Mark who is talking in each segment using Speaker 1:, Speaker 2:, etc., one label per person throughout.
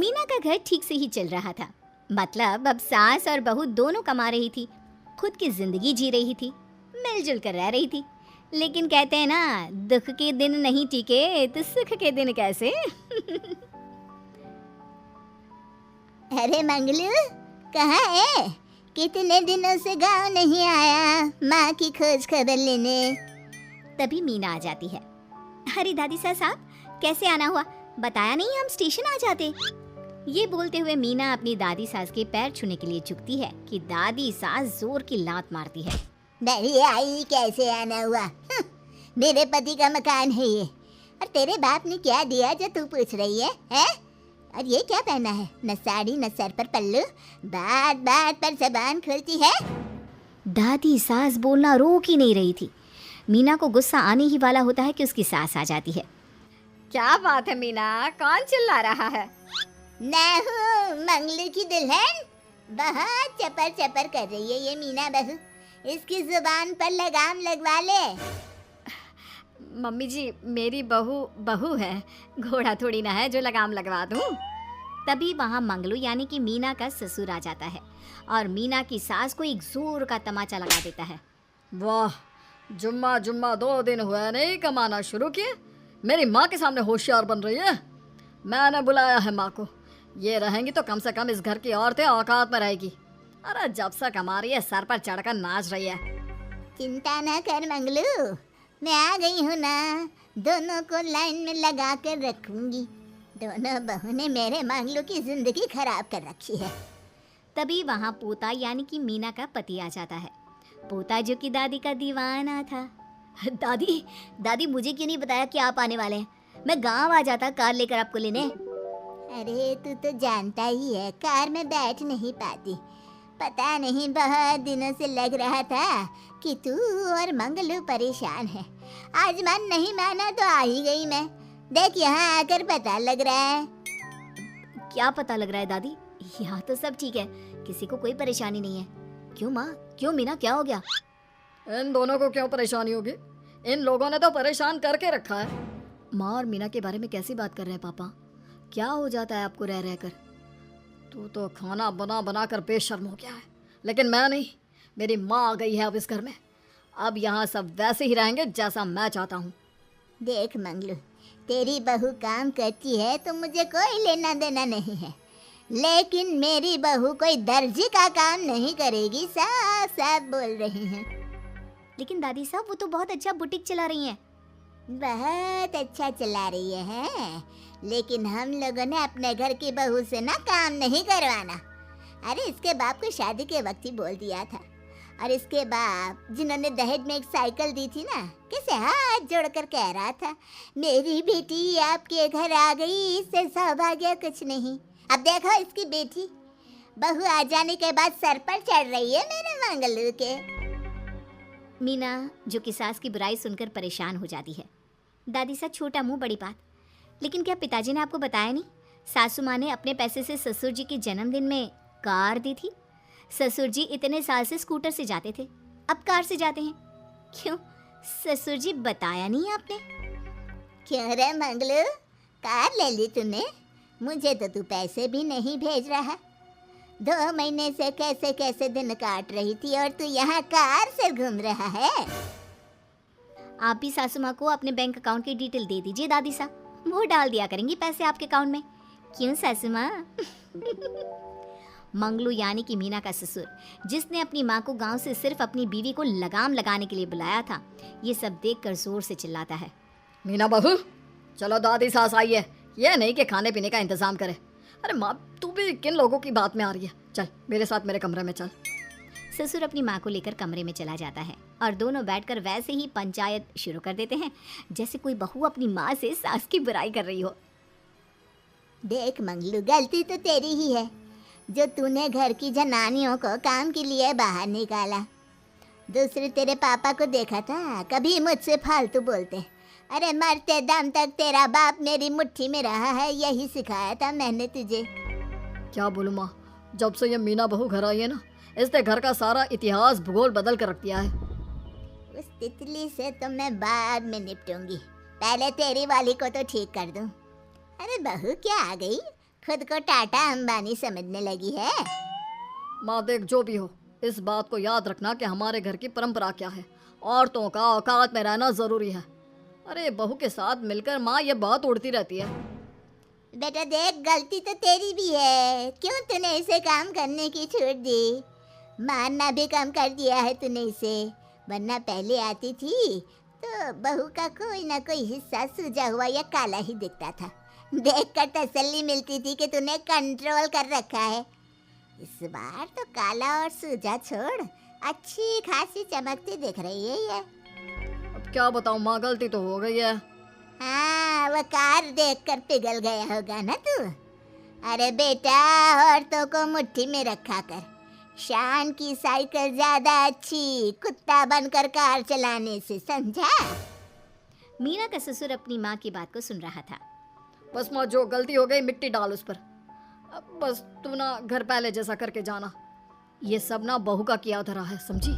Speaker 1: मीना का घर ठीक से ही चल रहा था। मतलब अब सास और बहू दोनों कमा रही थी, खुद की जिंदगी जी रही थी, मिलजुल कर रह रही थी। लेकिन कहते हैं ना, दुख के दिन नहीं टिके तो सुख के दिन कैसे।
Speaker 2: अरे मंगलू, कहाँ है? कितने दिनों से गांव नहीं आया माँ की खोज खबर लेने।
Speaker 1: तभी मीना आ जाती है। अरे दादी साहब, कैसे आना हुआ? बताया नहीं हम स्टेशन आ जाते। ये बोलते हुए मीना अपनी दादी सास के पैर छूने के लिए झुकती है कि दादी सास जोर की लात मारती है।
Speaker 2: नहीं आई, कैसे आना हुआ? मेरे पति का मकान है ये। और तेरे बाप ने क्या दिया जो तू पूछ रही है, हैं? और ये क्या पहना है? न साड़ी न सर पर पल्लू, बात बात पर जबान खुलती है।
Speaker 1: दादी सास बोलना रोक ही नहीं रही थी। मीना को गुस्सा आने ही वाला होता है कि उसकी सास आ जाती है। क्या बात है मीना, कौन चिल्ला रहा है?
Speaker 2: मैं हूँ मंगलू की दुल्हन। बहुत चपर चपर कर रही है ये मीना बहू। इसकी जुबान पर लगाम लगवा ले।
Speaker 1: मम्मी जी, मेरी बहू है, घोड़ा थोड़ी ना है जो लगाम लगवा दूं। तभी वहाँ मंगलू यानी कि मीना का ससुर आ जाता है और मीना की सास को एक जोर का तमाचा लगा देता है।
Speaker 3: वाह, जुम्मा 2 दिन हुआ नहीं कमाना शुरू किए, मेरी माँ के सामने होशियार बन रही है। मैंने बुलाया है माँ को, ये रहेंगी तो कम से कम इस घर की औरतें औकात में रहेगी। अरे जब से कमा रही है सर पर चढ़कर नाच रही है।
Speaker 2: चिंता ना कर मंगलू, मैं आ गई हूँ ना। दोनों को लाइन में लगा कर रखूंगी। दोनों बहू ने मेरे मंगलू की जिंदगी खराब कर रखी है।
Speaker 1: तभी वहाँ पोता यानी कि मीना का पति आ जाता है। पोता जो कि दादी का दीवाना था। दादी मुझे क्यों नहीं बताया कि आप आने वाले हैं? मैं गांव आ जाता कार लेकर आपको लेने।
Speaker 2: अरे तू तो जानता ही है, कार में बैठ नहीं पाती। पता नहीं बहुत दिनों से लग रहा था कि तू और मंगलू परेशान है। आज मन नहीं माना तो आ ही गई मैं। देख यहाँ आकर पता लग रहा है।
Speaker 1: क्या पता लग रहा है दादी? यहाँ तो सब ठीक है, किसी को कोई परेशानी नहीं है। क्यों माँ, क्यों मीना, क्या हो गया?
Speaker 3: इन दोनों को क्यों परेशानी होगी? इन लोगों ने तो परेशान करके रखा है। माँ और मीना के बारे में कैसी बात कर रहे हैं पापा? क्या हो जाता है आपको रह रहकर? तू तो खाना बना बना कर बेशर्म हो गया है, लेकिन मैं नहीं। मेरी माँ आ गई है अब इस घर में। अब यहाँ सब वैसे ही रहेंगे जैसा मैं चाहता हूँ।
Speaker 2: देख मंगलू, तेरी बहू काम करती है तो मुझे कोई लेना देना नहीं है, लेकिन मेरी बहू कोई दर्जी का काम नहीं करेगी। साफ साफ बोल रही हैं।
Speaker 1: लेकिन दादी साहब, वो तो बहुत अच्छा बुटीक चला रही हैं।
Speaker 2: बहुत अच्छा चला रही है, लेकिन हम लोगों ने अपने घर की बहू से ना काम नहीं करवाना। अरे इसके बाप को शादी के वक्त ही बोल दिया था। और इसके बाप जिन्होंने दहेज में एक साइकिल दी थी ना, किसे हाथ जोड़कर कह रहा था, मेरी बेटी आपके घर आ गई, इससे सौभाग्य कुछ नहीं। अब देखो इसकी बेटी बहू आ जाने के बाद सर पर चढ़ रही है मेरे मंगलू के।
Speaker 1: मीना जो कि सास की बुराई सुनकर परेशान हो जाती है। दादी सा छोटा मुंह बड़ी बात। लेकिन क्या पिताजी ने आपको बताया नहीं? सासू माँ ने अपने पैसे से ससुर जी के जन्मदिन में कार दी थी। ससुर जी इतने साल से स्कूटर से जाते थे, अब कार से जाते हैं। क्यों ससुर जी, बताया नहीं आपने?
Speaker 2: क्यों रे मंगलू, कार ले ली तूने? मुझे तो तू पैसे भी नहीं भेज रहा। 2 महीने से कैसे कैसे दिन काट रही थी और तू यहाँ कार से घूम रहा है।
Speaker 1: आप भी सासू माँ को अपने बैंक अकाउंट की डिटेल दे दीजिए दादी साहब, वो डाल दिया करेंगी पैसे आपके अकाउंट में। क्यों सासू माँ? मंगलू यानी कि मीना का ससुर, जिसने अपनी माँ को गांव से सिर्फ अपनी बीवी को लगाम लगाने के लिए बुलाया था, ये सब देखकर जोर से चिल्लाता है।
Speaker 3: मीना बहू, चलो दादी सास आई है, ये नहीं कि खाने पीने का इंतजाम करे। अरे माँ, तू भी किन लोगों की बात में आ रही है? चल मेरे साथ मेरे कमरे में चल।
Speaker 1: ससुर अपनी माँ को लेकर कमरे में चला जाता है और दोनों बैठकर वैसे ही पंचायत शुरू कर देते हैं, जैसे कोई बहू अपनी माँ से सास की बुराई कर रही हो।
Speaker 2: देख मंगलू, गलती तो तेरी ही है जो तूने घर की जनानियों को काम के लिए बाहर निकाला। दूसरे तेरे पापा को देखा था, कभी मुझसे फालतू बोलते। अरे मरते दम तक तेरा बाप मेरी मुट्ठी में रहा है, यही सिखाया था मैंने तुझे।
Speaker 3: क्या बोलूं माँ, जब से ये मीना बहू घर आई है ना, इसने घर का सारा इतिहास भूगोल बदल कर रख दिया है।
Speaker 2: उस तितली से तो मैं बाद में निपटूंगी, पहले तेरी वाली को तो ठीक कर दूं। अरे बहू क्या आ गई, खुद को टाटा अंबानी समझने लगी है।
Speaker 3: माँ देख, जो भी हो, इस बात को याद रखना कि हमारे घर की परंपरा क्या है। औरतों का औकात में रहना जरूरी है। अरे बहू के साथ मिलकर माँ ये बात उड़ती रहती है।
Speaker 2: बेटा देख, गलती तो तेरी भी है। क्यों तूने इसे काम करने की छूट दी? मारना भी कम कर दिया है तूने इसे, वरना पहले आती थी तो बहू का कोई ना कोई हिस्सा सूजा हुआ या काला ही दिखता था। देखकर तसल्ली मिलती थी कि तूने कंट्रोल कर रखा है। इस बार तो काला और सूजा छोड़, अच्छी खासी चमकती दिख रही है ये।
Speaker 3: अब क्या बताऊँ माँ, गलती तो हो गई है।
Speaker 2: हाँ, वो कार देखकर पिघल गया होगा ना तू। अरे बेटा, औरतों को मुट्ठी में रखा कर। शान की साइकिल ज्यादा अच्छी कुत्ता बनकर कार चलाने से, समझा?
Speaker 1: मीना का ससुर अपनी माँ की बात को सुन रहा था।
Speaker 3: बस माँ, जो गलती हो गई मिट्टी डाल उस पर। अब बस तू ना घर पहले जैसा करके जाना। ये सब ना बहू का किया धरा है, समझी?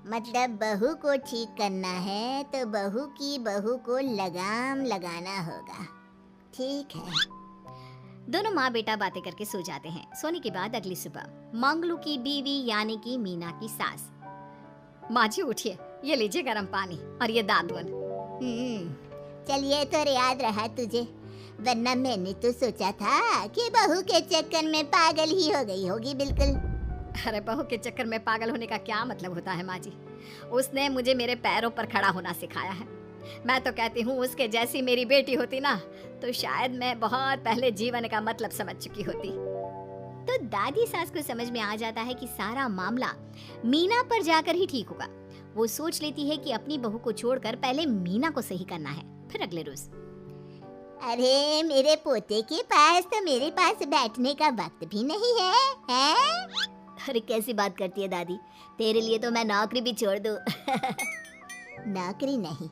Speaker 2: मतलब बहू को ठीक करना है तो बहू को लगाम लगाना होगा। ठीक है।
Speaker 1: दोनों माँ बेटा बातें करके सो जाते हैं। सोने के बाद अगली सुबह मंगलू की बीवी यानी कि मीना की सास, माँ जी उठिए, ये लीजिए गर्म पानी और ये दादुन।
Speaker 2: चल, ये तो याद रहा तुझे, वरना मैंने तो सोचा था कि बहू के चक्कर में पागल ही हो गई होगी बिल्कुल।
Speaker 1: अरे बहू के चक्कर में पागल होने का क्या मतलब होता है माँ जी? उसने मुझे मेरे पैरों पर खड़ा होना सिखाया है। मैं तो कहती हूँ उसके जैसी मेरी बेटी होती ना तो शायद मैं बहुत पहले जीवन का मतलब समझ चुकी होती। तो दादी सास को समझ में आ जाता है कि सारा मामला मीना पर जाकर ही ठीक होगा। वो सोच लेती है कि अपनी बहू को छोड़कर पहले मीना को सही करना है। फिर अगले रोज,
Speaker 2: अरे मेरे पोते के पास तो मेरे पास बैठने का वक्त भी नहीं है, हैं?
Speaker 1: अरे कैसी बात करती है दादी, तेरे लिए तो मैं नौकरी भी छोड़ दूं।
Speaker 2: नौकरी नहीं,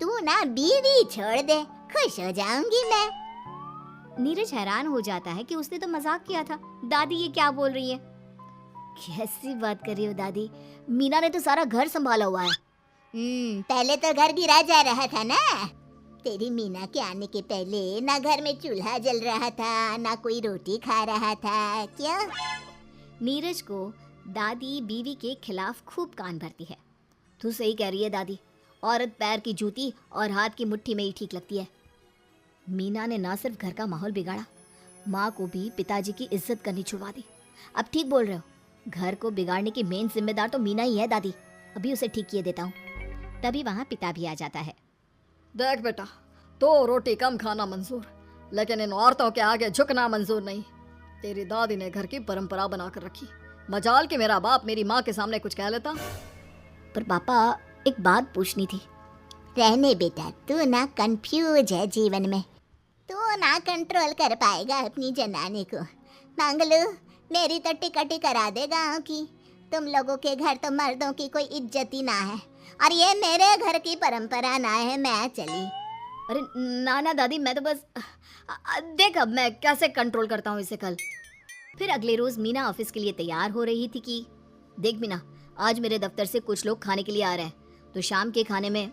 Speaker 2: तू ना बीवी छोड़ दे, खुश हो जाऊंगी मैं।
Speaker 1: नीरज हैरान हो जाता है कि उसने तो मजाक किया था। दादी ये क्या बोल रही है? कैसी बात कर रही हो दादी? मीना ने तो सारा घर संभाला हुआ है।
Speaker 2: पहले तो घर गिरा जा रहा था ना। तेरी मीना के आने के पहले ना घर में चूल्हा जल रहा था, ना कोई रोटी खा रहा था। क्यों?
Speaker 1: नीरज को दादी बीवी के खिलाफ खूब कान भरती है। तू सही कह रही है दादी, औरत पैर की जूती और हाथ की मुट्ठी में ही ठीक लगती है। मीना ने ना सिर्फ घर का माहौल बिगाड़ा, माँ को भी पिताजी की इज्जत करनी छुड़वा दी। अब ठीक बोल रहे हो, घर को बिगाड़ने की मेन जिम्मेदार तो मीना ही है दादी। अभी उसे ठीक किए देता हूँ। तभी वहाँ पिता भी आ जाता है।
Speaker 3: देख बेटा, तो रोटी कम खाना मंजूर, लेकिन इन औरतों के आगे झुकना मंजूर नहीं। तेरी दादी ने घर की परंपरा बनाकर रखी। मजाल कि मेरा बाप मेरी माँ के सामने कुछ कह लेता।
Speaker 1: पर पापा, एक बात पूछनी थी।
Speaker 2: रहने बेटा, तू ना कंफ्यूज है जीवन में, तू ना कंट्रोल कर पाएगा अपनी जनानी को। मंगलू, मेरी तो टिकट ही करा दे गाँव की। तुम लोगों के घर तो मर्दों की कोई इज्जत ही ना है, और ये मेरे घर की परंपरा ना है। मैं चली।
Speaker 1: अरे ना दादी, मैं तो बस देख अब मैं कैसे कंट्रोल करता हूँ इसे कल। फिर अगले रोज मीना ऑफिस के लिए तैयार हो रही थी कि देख मीना, आज मेरे दफ्तर से कुछ लोग खाने के लिए आ रहे हैं, तो शाम के खाने में,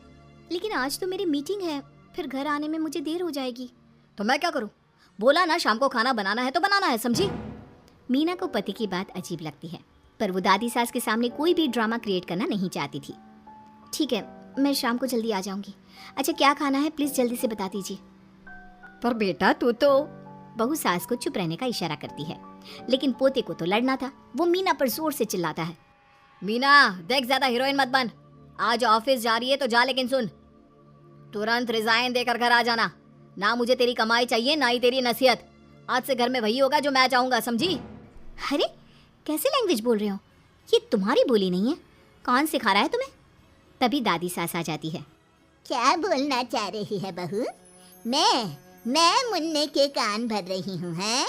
Speaker 1: लेकिन आज तो मेरी मीटिंग है, फिर घर आने में मुझे देर हो जाएगी।
Speaker 3: तो मैं क्या करूँ?
Speaker 1: बोला ना शाम को खाना बनाना है तो बनाना है, समझी? मीना को पति की बात अजीब लगती है, पर वो दादी सास के सामने कोई भी ड्रामा क्रिएट करना नहीं चाहती थी। ठीक है, मैं शाम को जल्दी आ जाऊंगी। अच्छा क्या खाना है प्लीज जल्दी से बता दीजिए। पर बेटा तू तो, बहू सास को चुप रहने का इशारा करती है, लेकिन पोते को तो लड़ना था। वो मीना पर जोर से चिल्लाता है, मीना देख ज्यादा हीरोइन मत बन। आज ऑफिस जा रही है तो जा, लेकिन सुन, तुरंत रिजाइन देकर घर आ जाना। ना मुझे तेरी कमाई चाहिए, ना ही तेरी नसीहत। आज से घर में वही होगा जो मैं चाहूंगा, समझी? अरे कैसे लैंग्वेज बोल रहे हो? ये तुम्हारी बोली नहीं है, कौन सिखा रहा है तुम्हें? तभी दादी सास आ जाती है।
Speaker 2: क्या बोलना चाह रही है बहू? मैं मुन्ने के कान भर रही हूँ, हैं?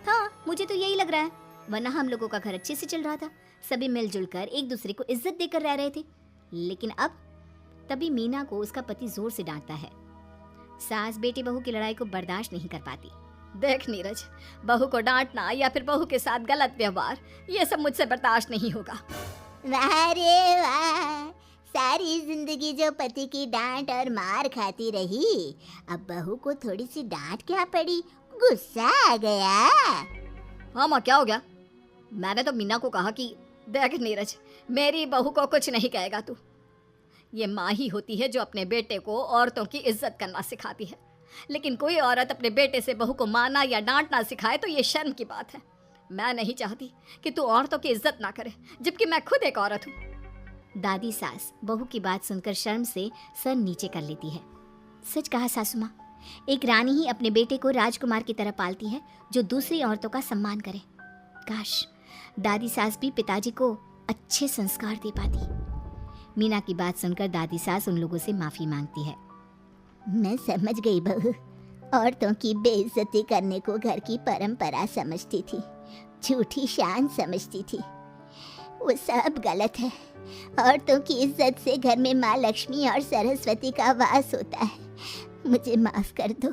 Speaker 1: हाँ, मुझे तो यही लग रहा है, वरना हम लोगों का घर अच्छे से चल रहा था, सभी मिलजुल कर एक दूसरे को इज्जत देकर रह रहे थे। लेकिन अब, तभी मीना को उसका पति जोर से डांटता है। सास बेटी बहू की लड़ाई को बर्दाश्त नहीं कर पाती।
Speaker 3: देख नीरज, बहू को डांटना या फिर बहू के साथ गलत व्यवहार, ये सब मुझसे बर्दाश्त नहीं होगा।
Speaker 2: वाह रे वाह, सारी जिंदगी जो पति की डांट और मार खाती रही, अब बहू को थोड़ी सी डांट क्या पड़ी, गुस्सा आ गया।
Speaker 3: हाँ माँ, क्या हो गया? मैंने तो मीना को कहा कि देख नीरज, मेरी बहू को कुछ नहीं कहेगा तू। ये माँ ही होती है जो अपने बेटे को औरतों की इज्जत करना सिखाती है, लेकिन कोई औरत अपने बेटे से बहू को मारना या डांटना सिखाए तो ये शर्म की बात है। मैं नहीं चाहती कि तू औरतों की इज्जत ना करे, जबकि मैं खुद एक औरत हूँ।
Speaker 1: दादी सास बहू की बात सुनकर शर्म से सर नीचे कर लेती है। सच कहा सासू माँ, एक रानी ही अपने बेटे को राजकुमार की तरह पालती है जो दूसरी औरतों का सम्मान करे। काश दादी सास भी पिताजी को अच्छे संस्कार दे पाती। मीना की बात सुनकर दादी सास उन लोगों से माफी मांगती है।
Speaker 2: मैं समझ गई बहू, औरतों की बेइज्जती करने को घर की परंपरा समझती थी, झूठी शान समझती थी। वो सब गलत है। औरतों की इज्जत से घर में माँ लक्ष्मी और सरस्वती का वास होता है। मुझे माफ कर दो।